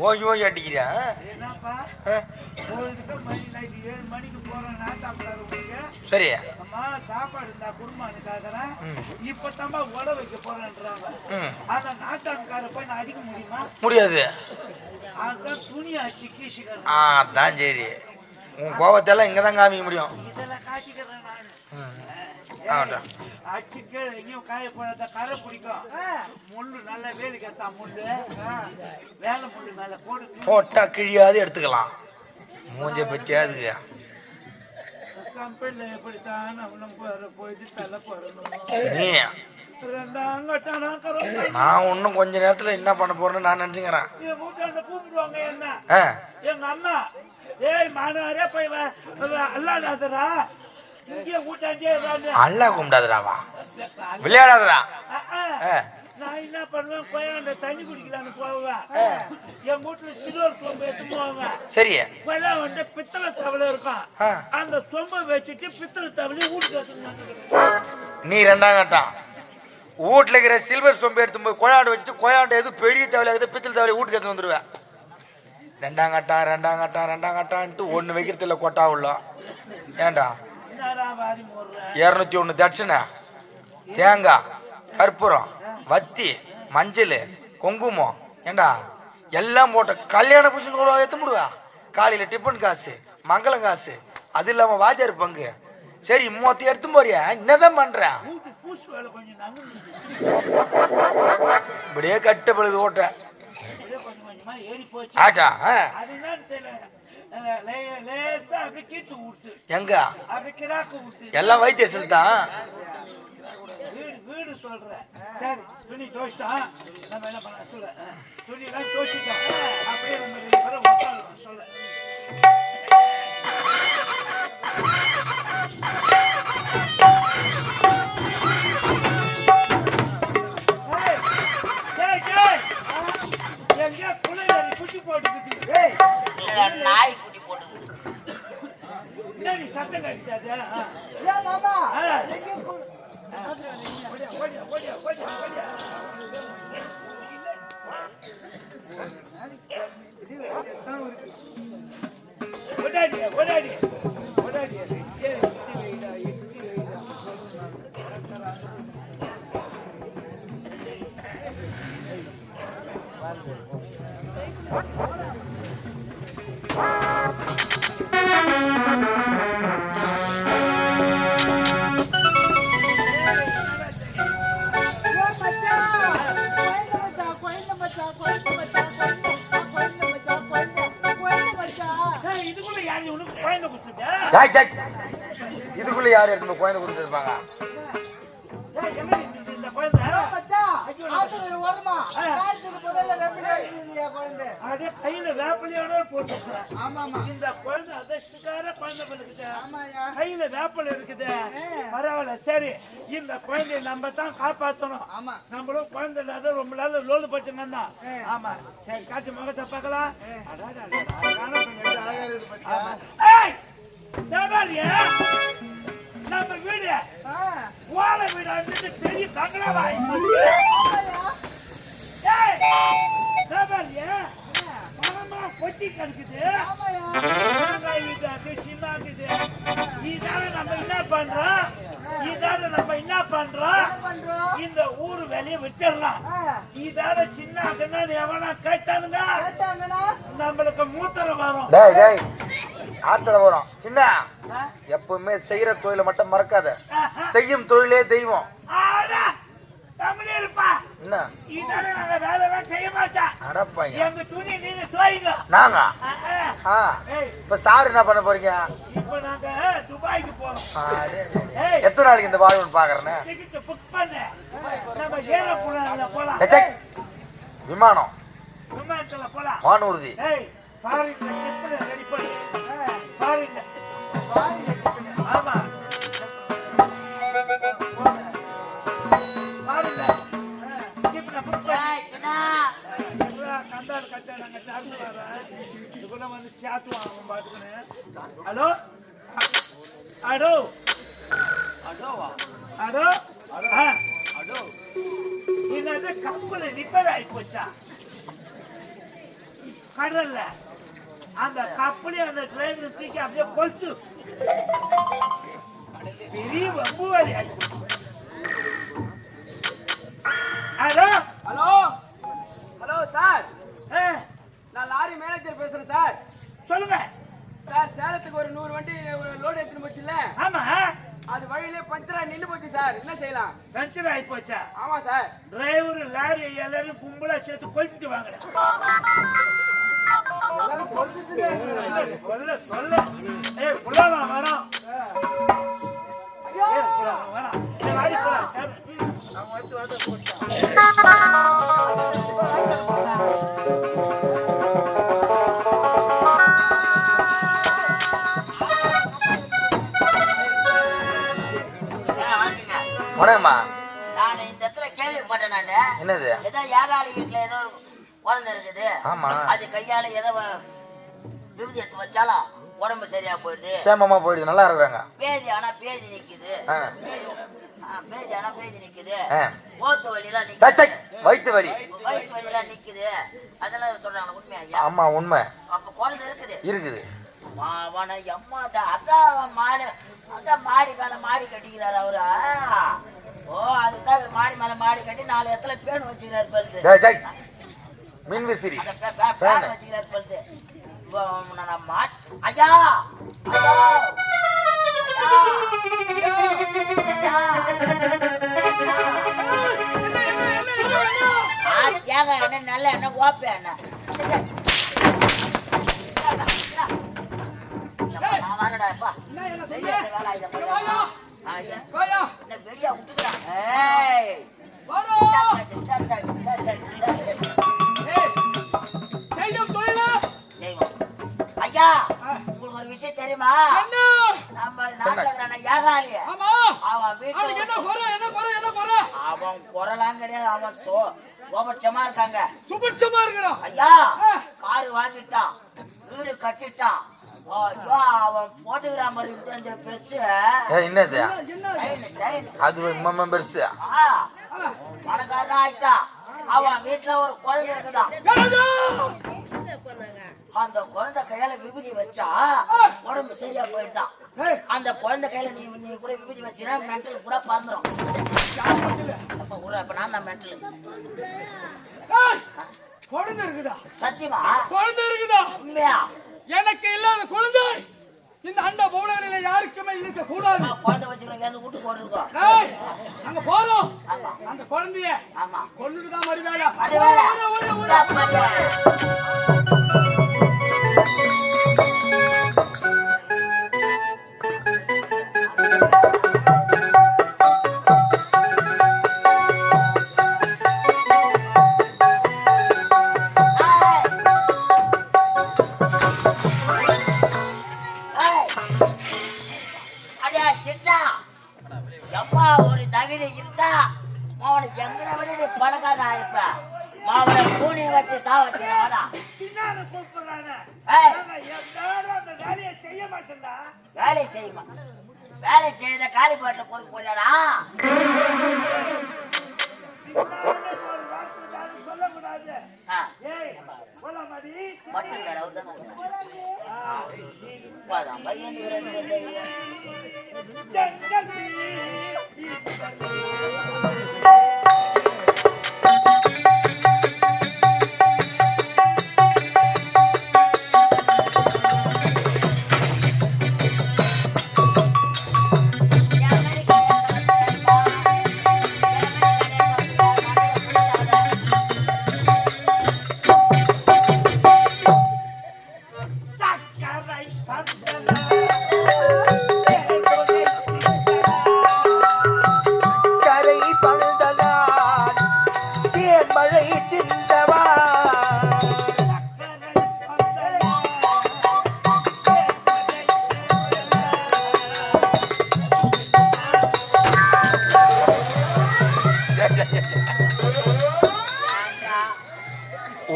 ஓய் ஓய் அடிக்கிறா சரி சாப்பாடு இருந்தா குடும்பம் இப்ப உட வைக்க போறேன்றாங்க அந்த நாட்டான்கார போய் நான் அடிக்க முடியுமா? முடியாது. அதான் துணி ஆச்சு கீசிக்கிறேன். அதான் சரி, உன் கோபத்தெல்லாம் இங்கதான் காமிக்க முடியும். இதெல்லாம் காட்டிக்கிறேன் நான். அச்சுக்கு எங்கேயும் காய போடாத கரை பிடிக்கும். முள்ளு நல்லா வேலி கட்டா முள்ளு வேலை முள்ளு மேல போட்டா கிழியாவது எடுத்துக்கலாம். மூஞ்ச பத்தி அதுக்கு கம்பெனில எப்படித்தான் போயிட்டு தலை போறணும். நான் இன்னும் கொஞ்ச நேரத்துல என்ன பண்ண போறேன்னு நான் நினைச்சுக்கிறேன். என் வீட்டாண்ட கூப்பிடுவாங்க என்ன, எங்க அம்மா ஏய் மாணவரே போய் அல்லாடாதரா இங்கே வீட்டாண்டே அல்லா கும்பிடாதராவா விளையாடாதரா. நான் என்ன பண்ணுவேன், கொய்யாண்ட தண்ணி குடிக்கலான்னு போவேன். என் வீட்டுல சில்வர் சொம்பு எடுத்து போவேன். சரி, கொய்யா வந்து பித்தளை தவளை இருக்கும். அந்த சொம்பை வச்சுட்டு பித்தளை தவளையை வீட்டுக்கு. நீ ரெண்டாம் கட்டம் வீட்டுல இருக்கிற சில்வர் சொம்பு எடுத்து போய் கொயாண்டு வச்சுட்டு கொயாண்டு எது பெரிய தவளை எது பித்தளை தவளை வீட்டுக்கு எடுத்து வந்துடுவேன். ரெண்டாம் கட்டான்ட்டு ஒண்ணு வைக்கிறது இல்ல கொட்டா உள்ள. ஏண்டா 201 தட்சணை, தேங்காய், கற்பூரம், வத்தி, மஞ்சள், குங்குமம், ஏண்டா எல்லாம் போட்ட கல்யாண புஷன் கூட எடுத்து முடிவேன். காலையில டிஃபன் காசு, மங்களம் காசு, அது இல்லாம வாஜார் பங்கு. சரி மூத்தி எடுத்து போறியா, என்னதான் பண்ற? இப்படியே கட்டு பழுது ஓட்ட ஆட்டா. எங்க எல்லாம் வைத்தியர் தான். வீடு சொல்றேன். சரி துணி தோச்சிட்டான், நம்ம என்ன பண்ண சொல்ல, துணி எல்லாம் தோச்சிட்டோம். அப்படியே நம்ம சொல்ல எங்க புள்ளையாரி குட்டி போட்டுக்குது. நாய் குட்டி போட்டு என்னடி சத்தம் கடிச்சாது? ஏன் மாமா இதுக்குள்ள யாரு எடுத்து குழந்தை கொடுத்துருப்பாங்க? கையில வேப்பலையோட போட்டு இந்த குழந்தை அதிர்ஷ்டக்கார குழந்தை இருக்குது. கையில வேப்பலை இருக்குது, பரவாயில்ல. சரி, இந்த குழந்தைய நம்ம தான் காப்பாற்றணும். நம்மளும் குழந்தை இல்லாத ரொம்ப நாள் லோடு பட்டுங்க தான். ஆமா சரி, காட்டு முகத்தை பார்க்கலாம். நம்ம வீடு ஓலை வீடு பெரிய பங்களாவா கொட்டி கிடக்குது. சின்னாக்குது. இதான நம்ம என்ன பண்றோம், இந்த ஊரு வேலையை விட்டுறலாம். இதான சின்ன எவனா கேட்டானுங்க நம்மளுக்கு மூத்தரம் வரும். ஆத்திர வரும். சின்ன எப்பவுமே செய்யற தொழிலை மட்டும் மறக்காத. செய்யும் தொழிலே தெய்வம். என்ன இதனால நாங்க வேலை எல்லாம் செய்ய மாட்டோம். அடப்பாங்க எங்க துணி நீங்க துவைங்க. நாங்க ஏய், இப்ப சார் என்ன பண்ண போறீங்க? இப்போ நாங்க துபாய்க்கு போறோம். ஏய், எத்தனை நாளைக்கு இந்த வாழ்வு பாக்குறேன்னு டிக்கெட் புக் பண்ணு. நம்ம ஏரோப்ளேன்ல போலாம். விமானம் விமானத்துல போலாம். வானூர்தி. ஏய், ஃபாரின்ல டிக்கெட் ரெடி பண்ணு. ஃபாரின்ல ஆமா ஃபாரின்ல டிக்கெட் புக் பண்ணு. கண்டால் கட்ட நாங்க சார்ஜ் வரேன். இதுக்குள்ள வந்து சாத்து வாங்க பாத்துக்கணும். ஹலோ ஹலோ ஹலோ ஹலோ என்னது கப்பல் ரிப்பேர் ஆகி போச்சா கடல்ல? அந்த கப்பலே அந்த டிரைவர் தூக்கி அப்படியே கொளுத்து பெரிய வம்புவாரி ஆகி போச்சு. ஹலோ ஹலோ ஹலோ சார், நான் லாரி மேனேஜர் பேசுறேன் சார். சொல்லுங்க சார், சேலத்துக்கு ஒரு 100 வண்டி ஒரு லோடு எடுத்துன்னு போச்சுல்ல, ஆமா அது வழியிலே பஞ்சரா நின்று போச்சு சார். என்ன செய்யலாம்? பஞ்சர் ஆகி போச்சா? ஆமா சார். டிரைவர் லாரி எல்லாரும் கும்பலா சேர்த்து கொளுத்திட்டு வாங்க. சொல்ல சொல்ல ஏய் புலாமா வரோம். ஏய் புலாமா வரோம். ஏய் வாடி போலாம். நான் வந்து போட்டேன். வணக்கம்மா. நான் இந்த இடத்துல கேள்விப்பட்டேன். நானு என்னது? ஏதோ யாராரி வீட்டுல ஏதோ ஒரு குழந்தை இருக்குது. ஆமா. அது கையால ஏதோ விபதி எடுத்து வச்சாலும் உடம்பு சரியா போயிடுது, சேமமா போயிடுது, நல்லா இருக்கிறாங்க. பேதி ஆனா பேதி நிக்குது, பேதி ஆனா பேதி நிக்குது, ஆ. ஓத்து வழியெல்லாம் நிக்குது, வயிற்று வலி, வயிற்று வழியெல்லாம் நிக்குது, அதெல்லாம் சொல்றாங்க. உண்மையா ஐயா? ஆமா உண்மை அப்ப குழந்தை இருக்குது. இருக்குது. அம்மா அதான் மாடி மேல மாடி கட்டிக்கிறாரு அவரு. ஓ, அதுதான் மாடி மேல மாடி கட்டி 4 இடத்துல பேன் வச்சுக்கிறாரு பழுது. மின் விசிறி பேன் வச்சுக்கிறாரு பழுது. ஐயா தேங்காய் எண்ணெய் நல்ல எண்ணெய் ஓப்ப எண்ணெய் வரடாப்பா வெளியா விட்டுக்கிறான். ஐயா, உங்களுக்கு ஒரு விஷயம் தெரியுமா? நம்ம நாட்டுல யாகாலி அவன் வீட்டுல அவன் குரலாம் கிடையாது. அவன் சோபட்சமா இருக்காங்க. சுபட்சமா இருக்கிறான் ஐயா, காரு வாங்கிட்டான், வீடு கட்டிட்டான். அவன் போட்டுக்கிறான் அந்த பெருசு. என்னது அது பெருசு? பணக்காரன் ஆயிட்டான். அவன் வீட்டுல ஒரு குழந்தை இருக்குதான். அந்த குழந்தை கையால விபூதி வச்சா உடம்பு சரியா போயிட்டான். அந்த குழந்தை கையில நீ கூட விபூதி வச்சீங்கன்னா மென்டல் கூட பறந்துடும். இப்ப நான் தான் மென்டல். குழந்தை இருக்குதா? சத்தியமா குழந்தை இருக்குதா? உண்மையா? எனக்கு இல்லாத குழந்தை இந்த அண்ட பவுலரில யாருக்குமே இருக்க கூடாது. குழந்தை வச்சுக்கிறோம், எந்த வீட்டுக்கு போட்டுருக்கோம். அங்க போறோம். ஆமா, அந்த குழந்தைய ஆமா கொல்லுட்டு தான் மறு வேலை. ஒரு தகுதி இருந்தா அவனுக்கு எங்கன விட பணக்காரன் ஆயிருப்ப. மாவன கூனிய வச்சு சாவச்சிருவானா? வேலை செய்யுமா? வேலை செய்த காலி பாட்டுல பொறுப்பு போறியாடா? மட்டும் வேற பையன்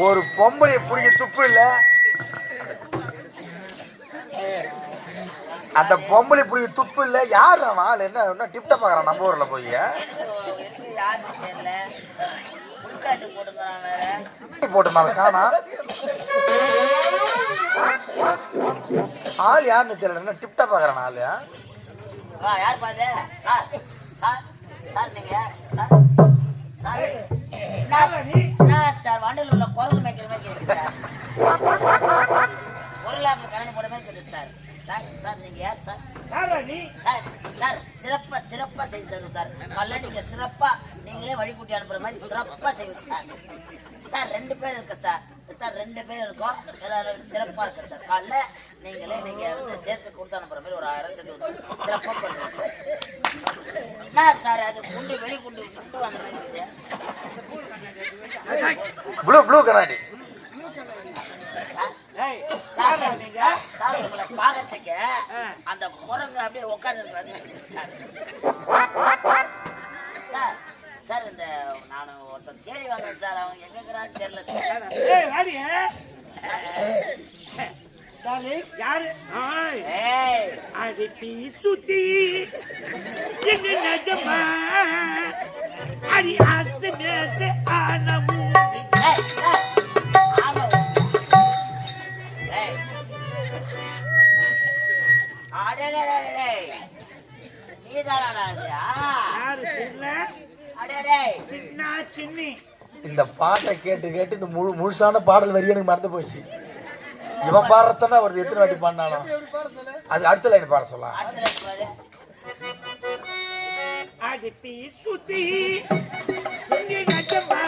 ஒரு பொம்பளை பிடிக்க துப்பு இல்ல, அந்த பொம்பளை பிடிக்க துப்பு இல்ல. யார் ஆள் என்ன டிப்ட பாக்குறான் நம்ம ஊர்ல போய் போட்டு காணா ஆள் யாருன்னு தெரியல. என்ன டிப்ட பாக்குறான் ஆளு? யார் பாது சார்? சார் சார் நீங்க சார் சார் சார் வண்டியில் உள்ள குரல் மேய்க்கிற மாதிரி இருக்குது சார். பொருளாக கலந்து போட மாதிரி இருக்குது சார். சார் சார் நீங்க யார் சார்? சார் சார் சிறப்பா சிறப்பா செய்து தரும் சார். காலைல நீங்க சிறப்பா நீங்களே வழிகூட்டி அனுப்புற மாதிரி சிறப்பா செய்யும் சார். சார் 2 பேர் இருக்கு சார். சார் 2 பேர் இருக்கோம். சிறப்பா இருக்கு சார். காலைல நீங்க வந்து சேர்த்து கொடுத்து அனுப்புற மாதிரி ஒரு 1000 சேர்த்து சிறப்பா பண்ணுங்க சார். என்ன சார் அது குண்டு வெளி குண்டு குண்டு அந்த மாதிரி இருக்குது. ப்ளூ கண்ணாடி சார் உங்களை பாக்கிறதுக்கு அந்த குரங்கு அப்படியே உட்கார்ந்து சார். சார் இந்த நான் ஒருத்தர் தேடி வந்தேன் சார். அவங்க எங்க இருக்கிறான்னு தெரியல சார். யாரு? அடி சுத்தி எங்க நஜமா அடி ஆசை மேச ஆனமு இந்த பாட்டை கேட்டு கேட்டு இந்த முழுசான பாடல் வரி எனக்கு மறந்து போச்சு. இவன் பாடுறதுன்னா அவர் எத்தனை வாட்டி பாடினாலும் அது அடுத்த லைன் பாட சொல்லலாம். அடிப்பி சுத்தி எங்க நஜமா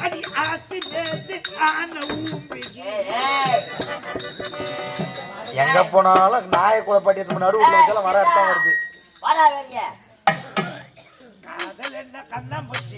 அடி ஆசை மேச ஆனமு எங்க போனாலும் நாய கூட பாட்டியது நடுவுல வர அர்த்தம் வருது. காதல் என்ன கண்ணாமூச்சி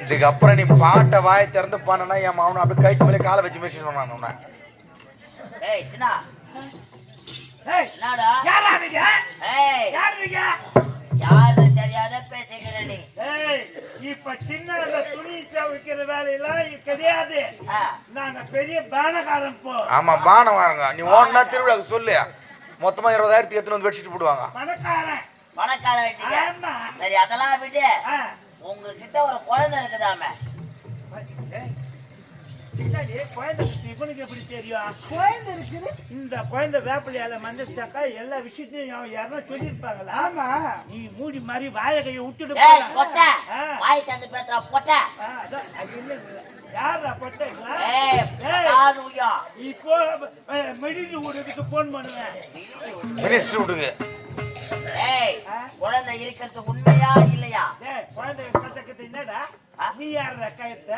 இதுக்கப்புறம் நீ பாட்டை வாயை திறந்து பானா என் மாவனும் அப்படியே கைத்து மேலே காலை வச்சு மிஷின் பண்ணான். தெரியாத பேசுகிறேன். இப்ப சின்ன துணி வைக்கிற வேலையெல்லாம் கிடையாது. நாங்க பெரிய பானகாரம் போ. ஆமா பானம் வாருங்க. நீ ஓன்னா திருவிழாக்கு சொல்லு, மொத்தமா 20,000 எடுத்துன்னு வந்து வச்சுட்டு போடுவாங்க. பணக்காரன் சரி அதெல்லாம் விட்டு உங்ககிட்ட ஒரு குழந்தை இருக்குதாமே. இவனுக்கு எப்படி தெரியும் குழந்தை இருக்குது? இந்த குழந்தை வேப்பிலையால மந்திரிச்சாக்கா எல்லா விஷயத்தையும் யாருன்னா சொல்லிருப்பாங்களா? ஆமா, நீ மூடி மாதிரி வாய கையை விட்டுட்டு வாய் தந்து பேசுற பொட்ட. யாரா பொட்ட? இப்போ மெடிக்கல் வீட்டுக்கு போன் பண்ணுவேன். மினிஸ்டர் வீட்டுக்கு. குழந்தை இருக்கிறது உண்மையா இல்லையா? குழந்தை கட்டக்கத்து என்னடா? நீ யார கயத்தை?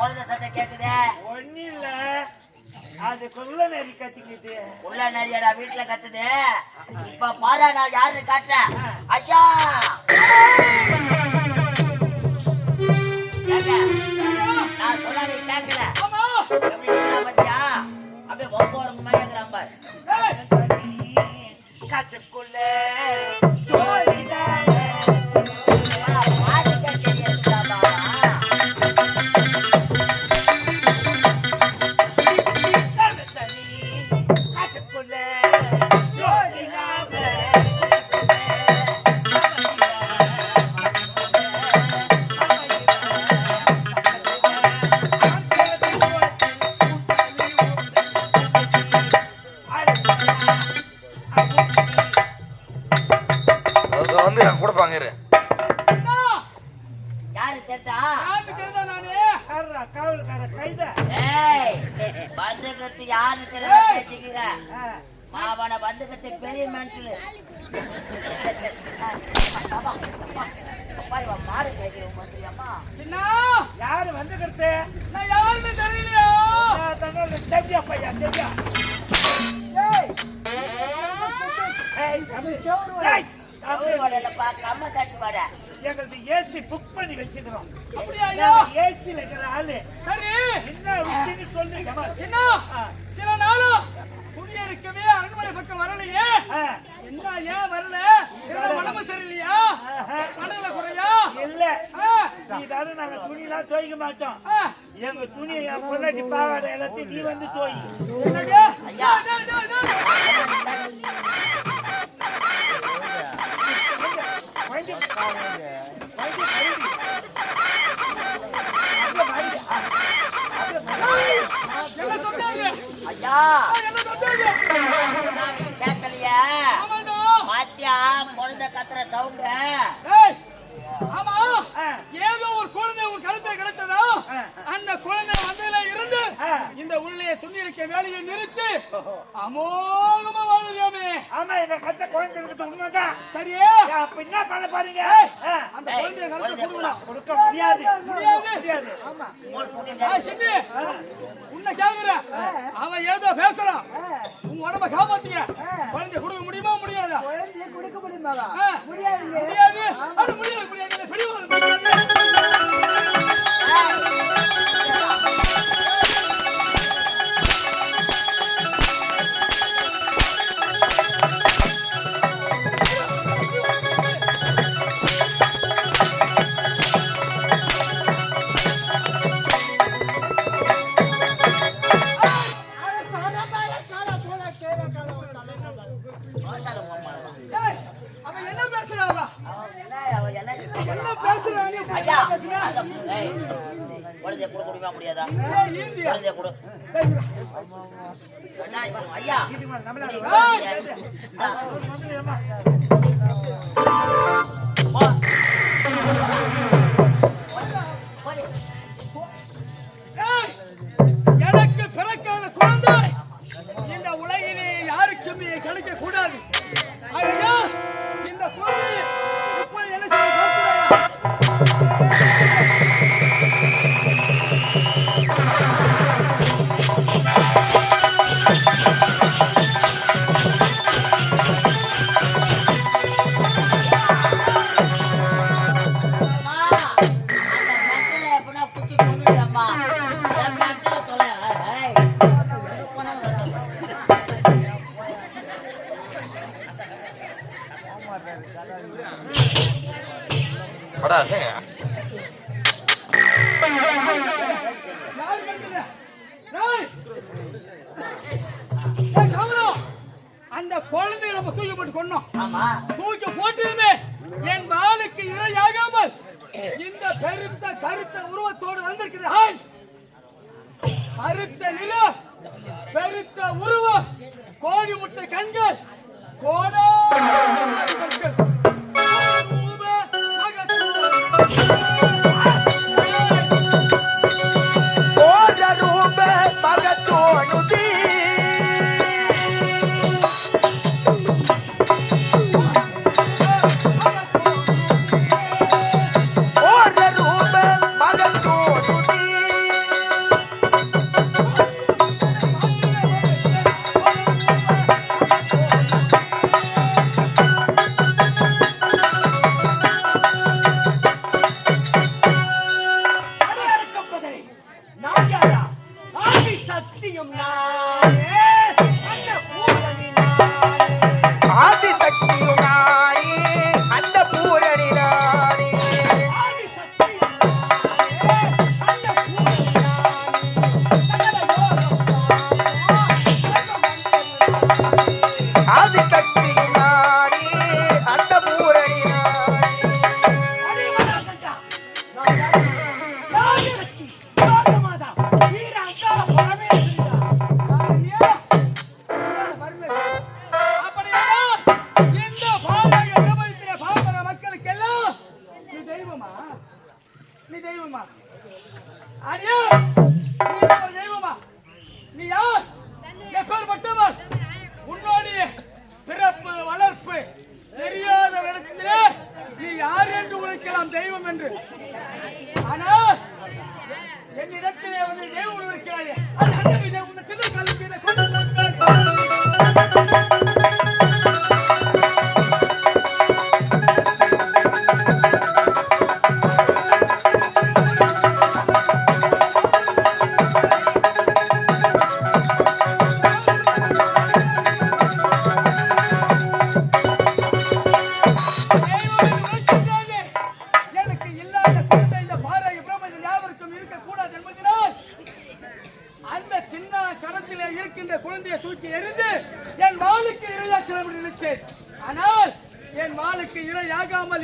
குழந்தை சத்தம் கேக்குதே. ஒண்ணு இல்ல, அதுக்குள்ள நெறி கத்திக்கிது. உள்ள நெறியடா வீட்டுல கத்துது. இப்ப பாரு நான் யாருன்னு காட்டுறேன். ஐயா நான் சொன்னா நீ கேட்கல. பத்தியா அப்படியே ஒவ்வொரு மாதிரி இருக்கிறான் பாரு. கத்துக்குள்ள வந்துக்கிறது யாருன்னு தெரியல பேசிக்கிற மாவன வந்துக்கிறது பெரிய மென்டல் மாடு கேட்கிறோம் மந்திரியம்மா யாரு வந்துக்கிறது நான் யாருன்னு தெரியலையா தெரியா பையா தெரியா கம்ம தட்டு வாட எங்களுக்கு ஏசி புக் பண்ணி வச்சுக்கிறோம் அப்படியா ஏசில இருக்கிற ஆளு சரி என்ன விஷயம் சொல்லு சின்ன சில நாளா குடியிருக்கவே அரண்மனை பக்கம் வரலையே என்ன ஏன் வரல உடம்பு சரியில்லையா மனதில குறையா இல்ல இதால நாங்க துணி எல்லாம் துவைக்க மாட்டோம் எங்க துணியை என் பொண்டாட்டி பாவாடை எல்லாத்தையும் நீ வந்து துவை ஐயா என்ன சொன்னாங்க ஐயா என்ன சொன்னாங்க கேட்கலையா ஆமாண்டா பாத்தியா குழந்தை கத்துற சவுண்ட் ஏய் ஆமா ஏதோ ஒரு குழந்தை உன் கருத்தை கிடைத்ததா அந்த குழந்தை வந்ததுல இருந்து இந்த உள்ளே துணி இருக்க வேலையை நிறுத்தி அமோகமா வாழுறியாமே ஆமா இந்த கத்த குழந்தை இருக்குது உண்மைதான் சரியே அப்ப என்ன பண்ண பாருங்க அந்த குழந்தைய கருத்தை கொடுக்கணும் கொடுக்க முடியாது முடியாது ஆமா சின்னி உன்னை கேக்குறேன் அவன் ஏதோ பேசுறான் உன் உடம்ப காப்பாத்தீங்க குழந்தைய கொடுக்க முடியுமா முடியாதா குழந்தைய கொடுக்க முடியுமா முடியாது முடியாது அது முடியாது முடியாது அவன் என்ன பேசுறான் என்ன பேசுறான் ஐயா குழந்தைய கொடுக்க முடியுமா முடியாதா குழந்தைய கொடு ஐயா எனக்கு பிறக்காத குழந்தை இந்த உலகிலே யாருக்குமே கிடைக்க கூடாது இந்த குழந்தை என்ன அந்த குழந்தைய நம்ம தூக்கி போட்டு கொண்டோம் தூக்கி போட்டுமே என் வாளுக்கு இரையாகாமல் இந்த பெருத்த கருத்த உருவத்தோடு வந்திருக்கிறாய் கருத்த நில பெருத்த உருவம் கோழி முட்டை கண்கள் கோடா வந்து தேவன் இருக்கிறாயே அது அந்த விதம் உன்னை சின்ன காலத்திலே கொண்டு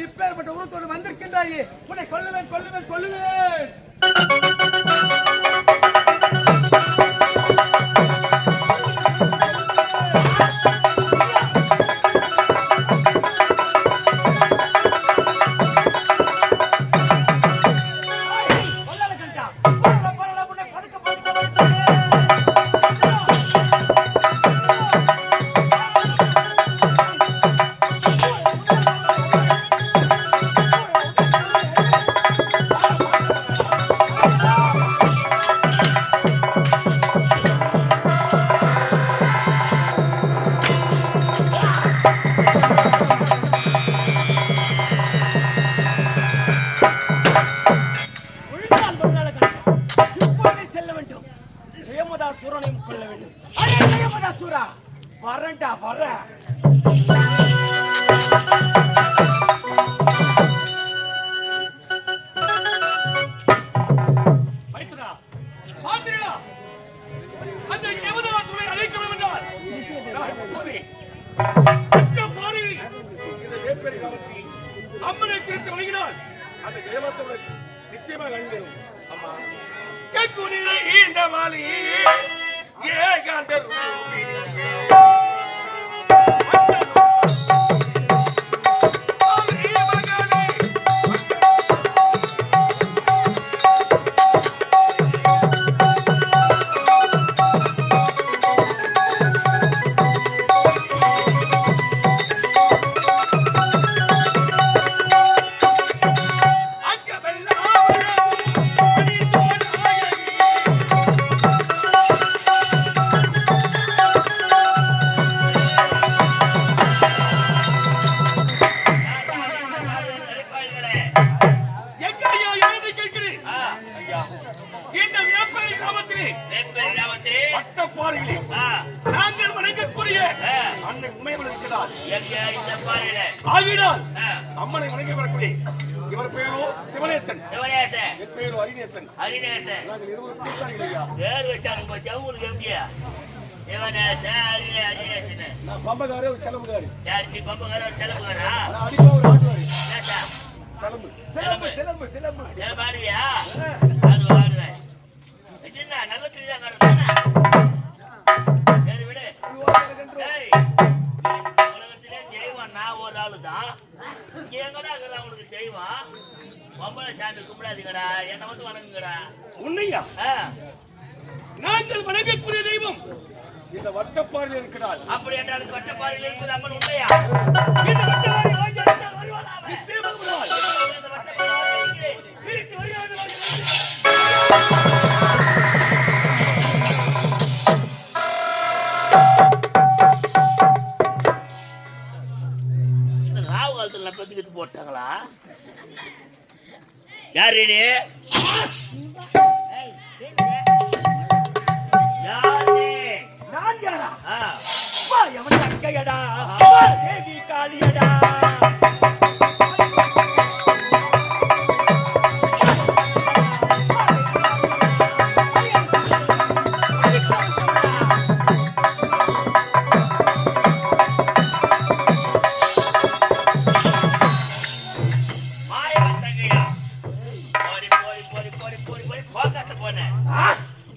இப்பேற்பட்ட உருவத்தோடு வந்திருக்கின்றாயே உன்னை கொல்லுவேன் கொல்லுவேன் கொல்லுவேன் அம்மனை குறித்து வழங்கினால் அந்த ஜெயமத்தோடு நிச்சயமாக அழிந்தது. அம்மா கக்குனிலை இந்த மாலி ஏகாந்தர் நாங்கள் வணங்கக்கூடிய அன்னை உண்மையில் இருக்கிறார். ஆகினால் அம்மனை வணங்கி வரக்கூடிய இவர் பெயரோ சிவனேசன், என் பெயரோ ஹரிநேசன். நாங்கள் இருவரும் கூட்டாளிகள். நான் பம்பகாரே ஒரு செலவுகாரி. அடிப்பா ஒரு ஆட்டுவாரி. செலம்பு செலம்பு செலம்பு செலம்பு பாடுவியா நல்ல தெரியா உலகத்திலே தெய்வம் நான் ஒரு ஆளு தான். இங்க எங்கடா உங்களுக்கு தெய்வம்? பொம்பளை சாமி கும்பிடாதீங்கடா, என்ன வந்து வணங்குங்கடா. உண்மையா? நாங்கள் வணங்கக்கூடிய தெய்வம் இந்த வட்டப்பாறையில் இருக்கிறார். அப்படி என்றால் வட்டப்பாறையில் இருக்குது அம்மன் உண்மையா? பத்திக்கிட்டு போட்டாங்களா? யாரு நான் யாரா? எவன் தங்கையடா, தேவி காளியடா.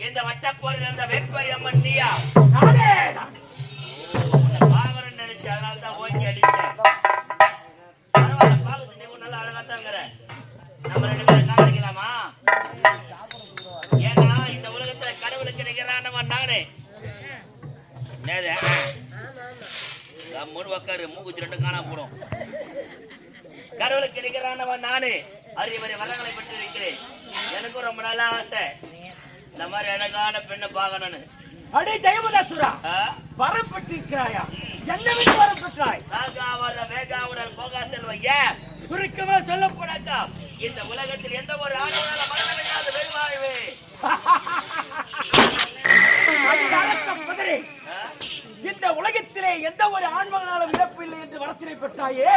இந்த வட்டப்போரில் இருந்த வேட்பாரி அம்மன் நீயா? பாவரன் நினைச்சு அதனால்தான் ஓங்கி அடிச்சேன். பரவாயில்ல, பாவத்து நீ நல்லா அழகாத்தாங்கிற. நம்ம ரெண்டு பேரும் காதலிக்கலாமா? ஏன்னா இந்த உலகத்துல கடவுளுக்கு நிகரானவன் நானே. மூணு உக்காரு, மூக்குத்தி ரெண்டு காணாம போடும். கடவுளுக்கு நிகரானவன் நானே. அரிய வரை வரங்களை பெற்று இருக்கிறேன். எனக்கும் ரொம்ப நல்ல ஆசை. இந்த மாதிரி அழகான பெண்ணை பார்க்கணும்னு. அடே ஜெயமதாசுரா, வரம் பெற்றிருக்கிறாயா? என்ன விட்டு வரம் பெற்றாய்? வேகாவுடன் போகா செல்வையா, சுருக்கமா சொல்ல போனாக்கா இந்த உலகத்தில் எந்த ஒரு ஆணுனால மரணமில்லாத பெருவாழ்வு. இந்த உலகத்திலே எந்த ஒரு ஆண்மகனாலும் இழப்பு இல்லை என்று வரத்தினை பெற்றாயே,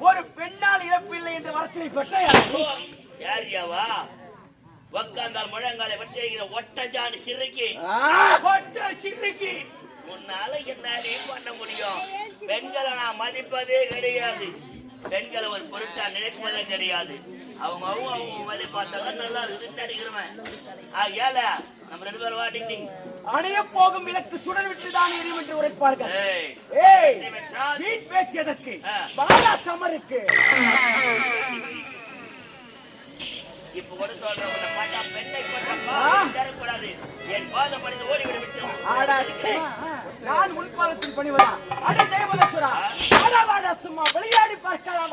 ஒரு பெண்ணால் இழப்பு இல்லை என்று வரத்தினை பெற்றாயா? யாரியாவா உக்காந்தால் முழங்காலை வச்சிருக்கிற ஒட்டஜானு சிறுக்கி உன்னால என்னாலே பண்ண முடியும்? பெண்களை நான் மதிப்பதே கிடையாது, பெண்களை ஒரு பொருட்டா நினைப்பதே கிடையாது. அவங்க வேலை பார்த்தாங்க நல்லா இருந்து அடிக்கிறவன். ஏல நம்ம 2 பேரும் வாட்டிக்கிட்டீங்க. அணைய போகும் விளக்கு சுடர் விட்டுதான் எரியும் என்று உரைப்பார்கள். வீண் பேசியதற்கு பாலா சமருக்கு இப்ப கூட சொல்றேன், பெண்ணை தரக்கூடாது, என் பாதம் படித்து ஓடிவிட விட்டு நான் உள்பாலத்தில் பணிவதா? அடே ஜெயமதேஸ்வரா, வாடா சும்மா விளையாடி பார்க்கலாம்.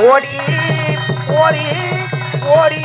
ஓடி ஓடி ஓடி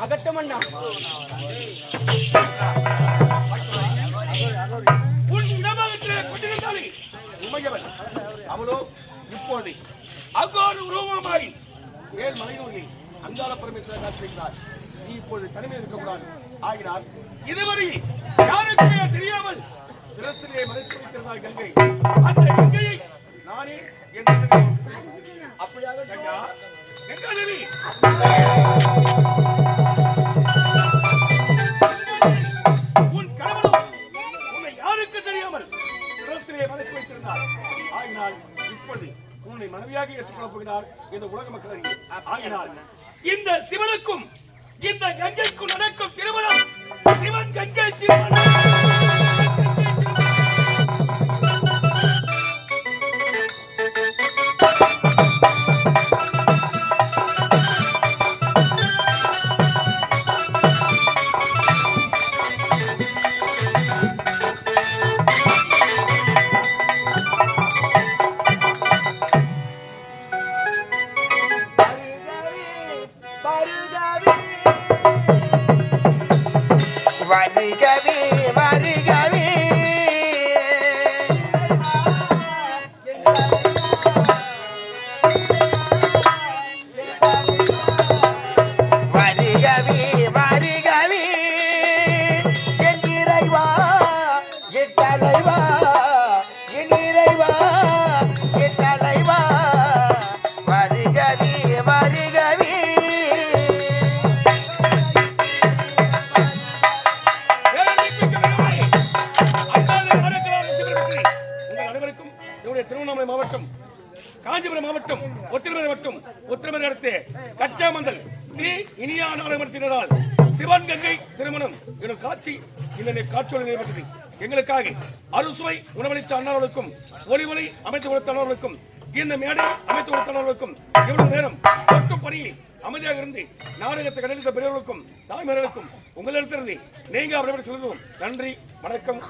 அகட்டமண்ணா உன் இடமாகத்திலே கொண்டிருந்தாலே உமையவன் அவளோ இப்போது அங்கோடு உருவமாய் மேல் மலையூரில் அங்காள பரமேஸ்வரர் காட்சிக்கிறார். நீ இப்போது தனிமையில் இருக்கக்கூடாது. ஆகினால் இதுவரை யாருக்குமே தெரியாமல் சிரத்திலே மறைத்து வைத்திருந்தாய் கங்கை. அந்த கங்கையை நானே என் அப்படியாக கங்கா கங்காதேவி உன் கணவனும் உன்னை யாருக்கு தெரியாமல் சிரத்திலே மறைத்து வைத்திருந்தார். ஆகினால் இப்போது உன்னை மனைவியாக ஏற்றுக்கொள்ளப் போகிறார் இந்த உலக மக்கள். ஆகினால் இந்த சிவனுக்கும் இந்த கங்கைக்கும் நடக்கும் திருமணம் சிவன் கங்கை திருமணம். வருகவே வருகவே வருகவே வருகவே என் இறைவா என் தலைவா என் இறைவா என் தலைவா வருகவே வருகவே அங்காள காஞ்சிபுரம் மாவட்டம் உத்திரமேரூர் அடுத்து கச்சாமந்தல் ஸ்ரீ இனியா நாடகத்தினரால் சிவன் கங்கை திருமணம் எனும் காட்சி இந்த காட்சியோடு நடைபெற்றது. எங்களுக்காக அறுசுவை உணவளித்த அண்ணார்களுக்கும் ஒளி அமைத்து கொடுத்த அண்ணார்களுக்கும் இந்த மேடை அமைத்து கொடுத்த அண்ணார்களுக்கும் இவ்வளவு நேரம் ஒட்டும் பணியில் அமைதியாக இருந்து நாடகத்தை கண்டளித்த பெரியவர்களுக்கும் தாய்மார்களுக்கும் உங்களிடத்திலிருந்து நீங்க அவரை சொல்லுவோம். நன்றி, வணக்கம்.